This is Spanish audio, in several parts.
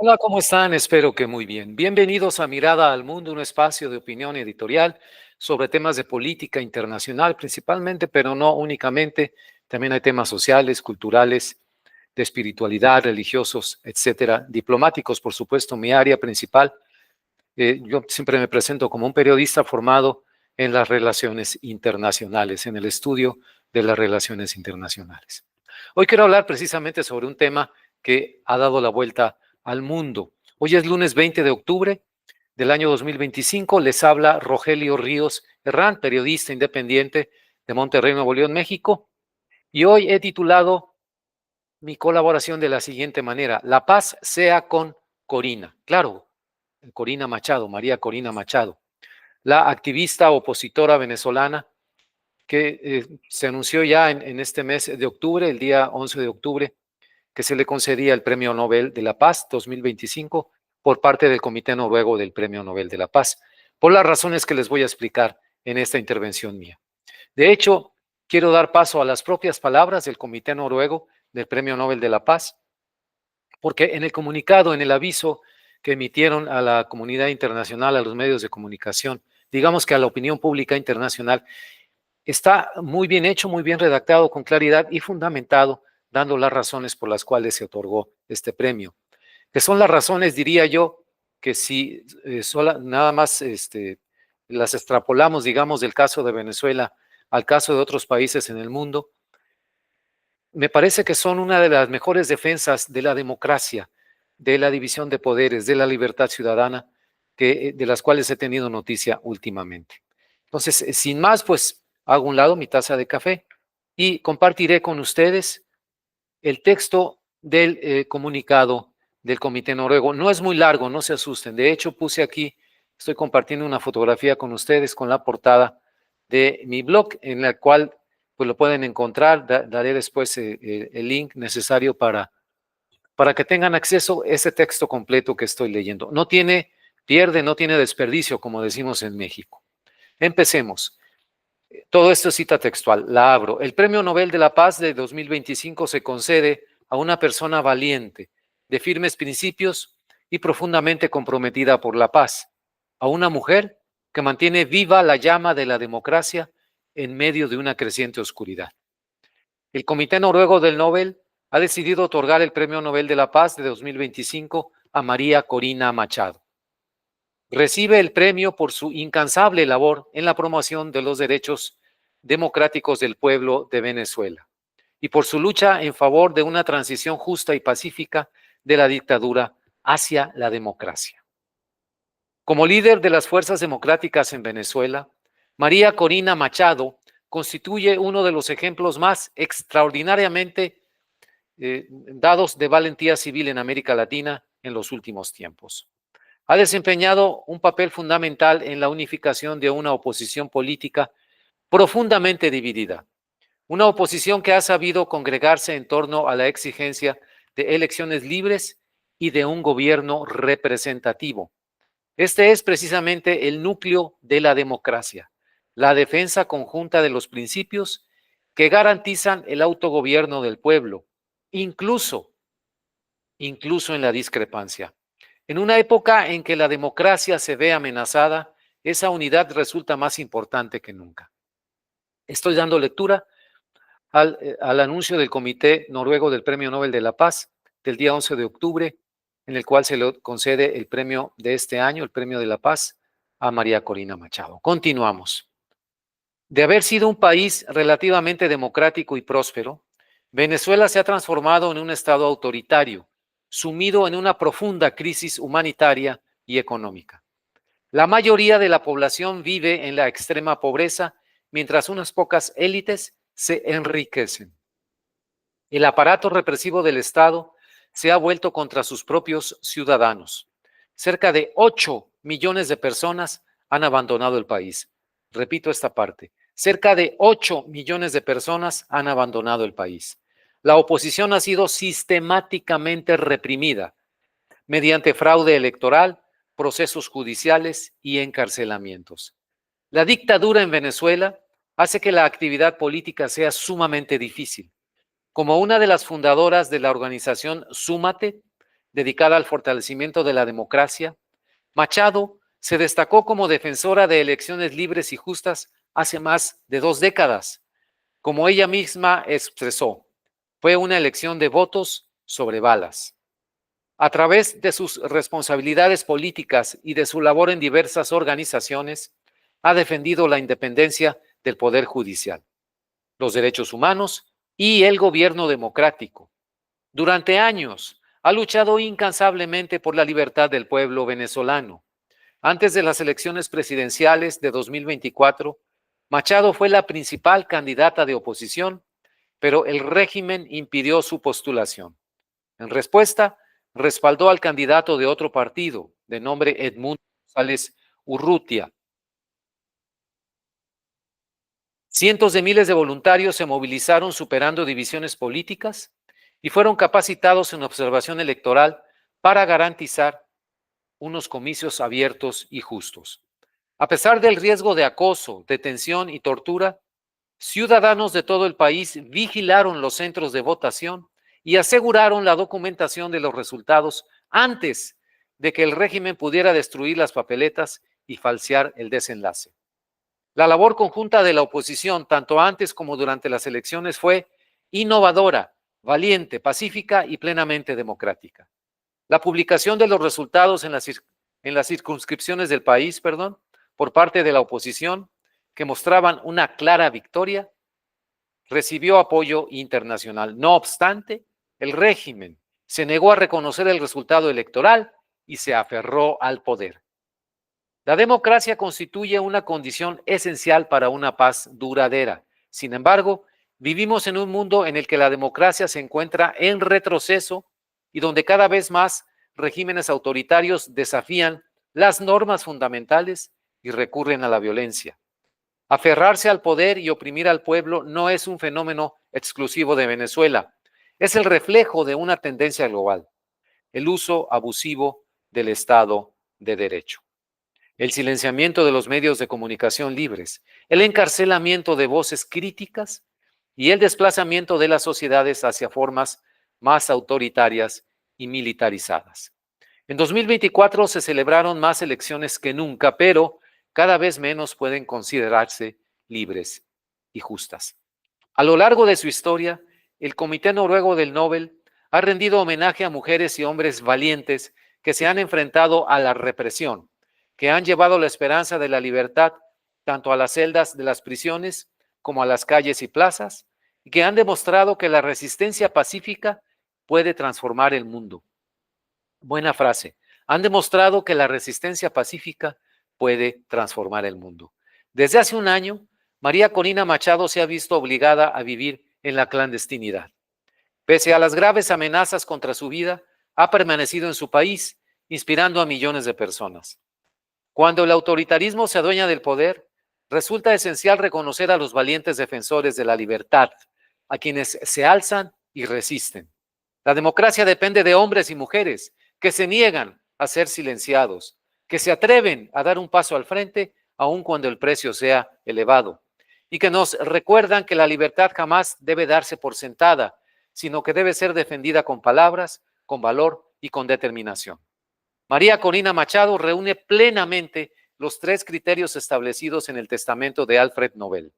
Hola, ¿cómo están? Espero que muy bien. Bienvenidos a Mirada al Mundo, un espacio de opinión editorial sobre temas de política internacional principalmente, pero no únicamente. También hay temas sociales, culturales, de espiritualidad, religiosos, etcétera, diplomáticos, por supuesto, mi área principal. Yo siempre me presento como un periodista formado en las relaciones internacionales, en el estudio de las relaciones internacionales. Hoy quiero hablar precisamente sobre un tema que ha dado la vuelta al mundo. Hoy es lunes 20 de octubre del año 2025. Les habla Rogelio Ríos Herrán, periodista independiente de Monterrey, Nuevo León, México. Y hoy he titulado mi colaboración de la siguiente manera: La paz sea con Corina. Claro, Corina Machado, María Corina Machado, la activista opositora venezolana que se anunció ya en este mes de octubre, el día 11 de octubre, que se le concedía el Premio Nobel de la Paz 2025 por parte del Comité Noruego del Premio Nobel de la Paz, por las razones que les voy a explicar en esta intervención mía. De hecho, quiero dar paso a las propias palabras del Comité Noruego del Premio Nobel de la Paz, porque en el comunicado, en el aviso que emitieron a la comunidad internacional, a los medios de comunicación, digamos que a la opinión pública internacional, está muy bien hecho, muy bien redactado, con claridad y fundamentado, dando las razones por las cuales se otorgó este premio. Que son las razones, diría yo, que si nada más las extrapolamos, digamos, del caso de Venezuela al caso de otros países en el mundo, me parece que son una de las mejores defensas de la democracia, de la división de poderes, de la libertad ciudadana, de las cuales he tenido noticia últimamente. Entonces, sin más, pues hago a un lado mi taza de café y compartiré con ustedes el texto del comunicado del Comité Noruego. No es muy largo, no se asusten. De hecho, puse aquí, estoy compartiendo una fotografía con ustedes con la portada de mi blog, en la cual pues lo pueden encontrar. Daré después el link necesario para que tengan acceso a ese texto completo que estoy leyendo. No tiene pierde, no tiene desperdicio, como decimos en México. Empecemos. Todo esto es cita textual, la abro. El Premio Nobel de la Paz de 2025 se concede a una persona valiente, de firmes principios y profundamente comprometida por la paz, a una mujer que mantiene viva la llama de la democracia en medio de una creciente oscuridad. El Comité Noruego del Nobel ha decidido otorgar el Premio Nobel de la Paz de 2025 a María Corina Machado. Recibe el premio por su incansable labor en la promoción de los derechos democráticos del pueblo de Venezuela y por su lucha en favor de una transición justa y pacífica de la dictadura hacia la democracia. Como líder de las fuerzas democráticas en Venezuela, María Corina Machado constituye uno de los ejemplos más extraordinariamente dados de valentía civil en América Latina en los últimos tiempos. Ha desempeñado un papel fundamental en la unificación de una oposición política profundamente dividida, una oposición que ha sabido congregarse en torno a la exigencia de elecciones libres y de un gobierno representativo. Este es precisamente el núcleo de la democracia, la defensa conjunta de los principios que garantizan el autogobierno del pueblo, incluso en la discrepancia. En una época en que la democracia se ve amenazada, esa unidad resulta más importante que nunca. Estoy dando lectura al anuncio del Comité Noruego del Premio Nobel de la Paz del día 11 de octubre, en el cual se le concede el premio de este año, el Premio de la Paz, a María Corina Machado. Continuamos. De haber sido un país relativamente democrático y próspero, Venezuela se ha transformado en un estado autoritario, sumido en una profunda crisis humanitaria y económica. La mayoría de la población vive en la extrema pobreza, mientras unas pocas élites se enriquecen. El aparato represivo del Estado se ha vuelto contra sus propios ciudadanos. Cerca de 8 millones de personas han abandonado el país. Repito esta parte. Cerca de 8 millones de personas han abandonado el país. La oposición ha sido sistemáticamente reprimida mediante fraude electoral, procesos judiciales y encarcelamientos. La dictadura en Venezuela hace que la actividad política sea sumamente difícil. Como una de las fundadoras de la organización Súmate, dedicada al fortalecimiento de la democracia, Machado se destacó como defensora de elecciones libres y justas hace más de 2 décadas. Como ella misma expresó, fue una elección de votos sobre balas. A través de sus responsabilidades políticas y de su labor en diversas organizaciones, ha defendido la independencia del Poder Judicial, los derechos humanos y el gobierno democrático. Durante años, ha luchado incansablemente por la libertad del pueblo venezolano. Antes de las elecciones presidenciales de 2024, Machado fue la principal candidata de oposición, pero el régimen impidió su postulación. En respuesta, respaldó al candidato de otro partido, de nombre Edmundo González Urrutia. Cientos de miles de voluntarios se movilizaron superando divisiones políticas y fueron capacitados en observación electoral para garantizar unos comicios abiertos y justos. A pesar del riesgo de acoso, detención y tortura, ciudadanos de todo el país vigilaron los centros de votación y aseguraron la documentación de los resultados antes de que el régimen pudiera destruir las papeletas y falsear el desenlace. La labor conjunta de la oposición, tanto antes como durante las elecciones, fue innovadora, valiente, pacífica y plenamente democrática. La publicación de los resultados en las circunscripciones del país, por parte de la oposición, que mostraban una clara victoria, recibió apoyo internacional. No obstante, el régimen se negó a reconocer el resultado electoral y se aferró al poder. La democracia constituye una condición esencial para una paz duradera. Sin embargo, vivimos en un mundo en el que la democracia se encuentra en retroceso y donde cada vez más regímenes autoritarios desafían las normas fundamentales y recurren a la violencia. Aferrarse al poder y oprimir al pueblo no es un fenómeno exclusivo de Venezuela, es el reflejo de una tendencia global, el uso abusivo del Estado de Derecho. El silenciamiento de los medios de comunicación libres, el encarcelamiento de voces críticas y el desplazamiento de las sociedades hacia formas más autoritarias y militarizadas. En 2024 se celebraron más elecciones que nunca, pero cada vez menos pueden considerarse libres y justas. A lo largo de su historia, el Comité Noruego del Nobel ha rendido homenaje a mujeres y hombres valientes que se han enfrentado a la represión, que han llevado la esperanza de la libertad tanto a las celdas de las prisiones como a las calles y plazas, y que han demostrado que la resistencia pacífica puede transformar el mundo. Buena frase. Han demostrado que la resistencia pacífica puede transformar el mundo. Desde hace un año, María Corina Machado se ha visto obligada a vivir en la clandestinidad. Pese a las graves amenazas contra su vida, ha permanecido en su país, inspirando a millones de personas. Cuando el autoritarismo se adueña del poder, resulta esencial reconocer a los valientes defensores de la libertad, a quienes se alzan y resisten. La democracia depende de hombres y mujeres que se niegan a ser silenciados, que se atreven a dar un paso al frente aun cuando el precio sea elevado, y que nos recuerdan que la libertad jamás debe darse por sentada, sino que debe ser defendida con palabras, con valor y con determinación. María Corina Machado reúne plenamente los 3 criterios establecidos en el testamento de Alfred Nobel.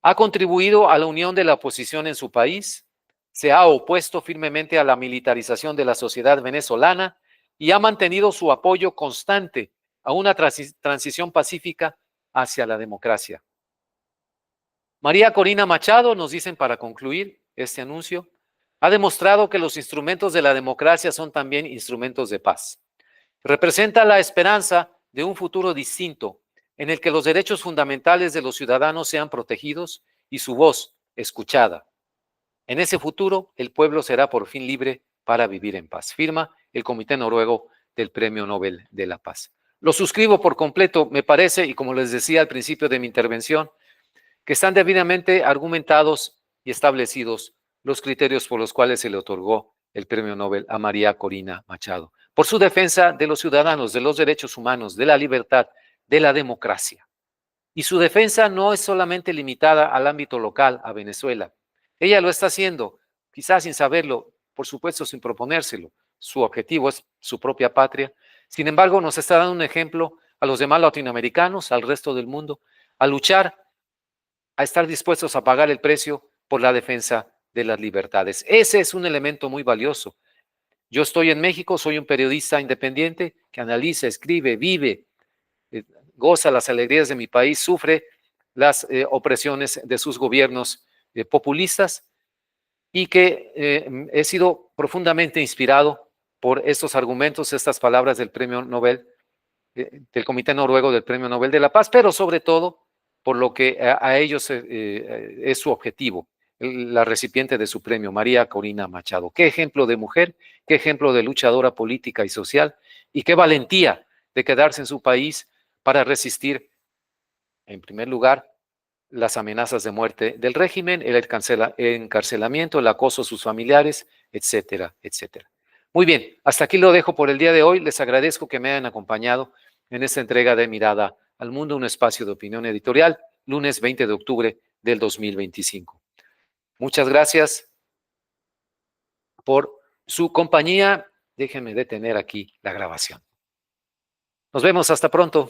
Ha contribuido a la unión de la oposición en su país, se ha opuesto firmemente a la militarización de la sociedad venezolana y ha mantenido su apoyo constante a una transición pacífica hacia la democracia. María Corina Machado, nos dicen para concluir este anuncio, ha demostrado que los instrumentos de la democracia son también instrumentos de paz. Representa la esperanza de un futuro distinto en el que los derechos fundamentales de los ciudadanos sean protegidos y su voz escuchada. En ese futuro, el pueblo será por fin libre para vivir en paz. Firma el Comité Noruego del Premio Nobel de la Paz. Lo suscribo por completo, me parece, y como les decía al principio de mi intervención, que están debidamente argumentados y establecidos los criterios por los cuales se le otorgó el Premio Nobel a María Corina Machado, por su defensa de los ciudadanos, de los derechos humanos, de la libertad, de la democracia. Y su defensa no es solamente limitada al ámbito local, a Venezuela. Ella lo está haciendo, quizás sin saberlo, por supuesto sin proponérselo, su objetivo es su propia patria. Sin embargo, nos está dando un ejemplo a los demás latinoamericanos, al resto del mundo, a luchar, a estar dispuestos a pagar el precio por la defensa de las libertades. Ese es un elemento muy valioso. Yo estoy en México, soy un periodista independiente que analiza, escribe, vive, eh, goza las alegrías de mi país, sufre las opresiones de sus gobiernos populistas y que he sido profundamente inspirado por estos argumentos, estas palabras del Premio Nobel, del Comité Noruego del Premio Nobel de la Paz, pero sobre todo por lo que a ellos es su objetivo, la recipiente de su premio, María Corina Machado. Qué ejemplo de mujer, qué ejemplo de luchadora política y social, y qué valentía de quedarse en su país para resistir, en primer lugar, las amenazas de muerte del régimen, el encarcelamiento, el acoso a sus familiares, etcétera, etcétera. Muy bien, hasta aquí lo dejo por el día de hoy. Les agradezco que me hayan acompañado en esta entrega de Mirada al Mundo, un espacio de opinión editorial, lunes 20 de octubre del 2025. Muchas gracias por su compañía. Déjenme detener aquí la grabación. Nos vemos, hasta pronto.